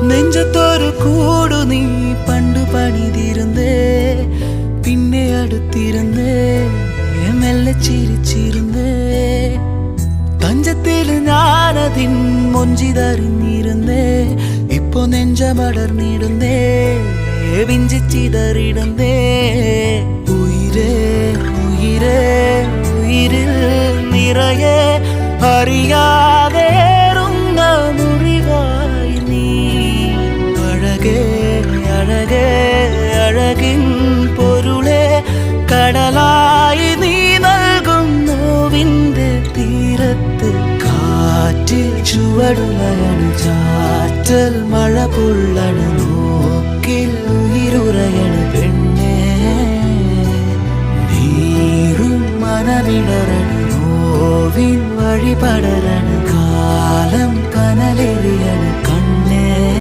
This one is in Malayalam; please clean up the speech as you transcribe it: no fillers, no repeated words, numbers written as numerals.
നെഞ്ചത്തൊരു കൂടു നീ പണ്ടു പണിതിരുന്നേ, പിന്നെ അടുത്തിരുന്നേ, മെല്ലെ ചിരിച്ചിരുന്നേ. തഞ്ചത്തിൽ ഞാനതിൻ മൊഞ്ചിതറിഞ്ഞിരുന്നേ, ഇപ്പൊ നെഞ്ചമടർന്നിടുന്നേ, വിഞ്ചിച്ചിതറിടുന്നേ. ഉയിരേ ഉയിരേ ഉയിരിൽ നിറയെ അറിയാതേറുന്ന മുറിവായി നീ. അഴകേ അഴകേ അഴകിൻ പൊരുളെ കടലായി നീ നൽകും നോവിൻ്റെ തീരത്ത്. കാറ്റിൽ ചുവടുലയണ് ചാറ്റൽ മഴ പുള്ളണ്, നോക്കിൽ ഉയിരുറയണ് പെണ്ണേ. നീറും മനമിടറണ്, നോവിൻ വഴി പടരണം, കാലം കനലെറിയണം.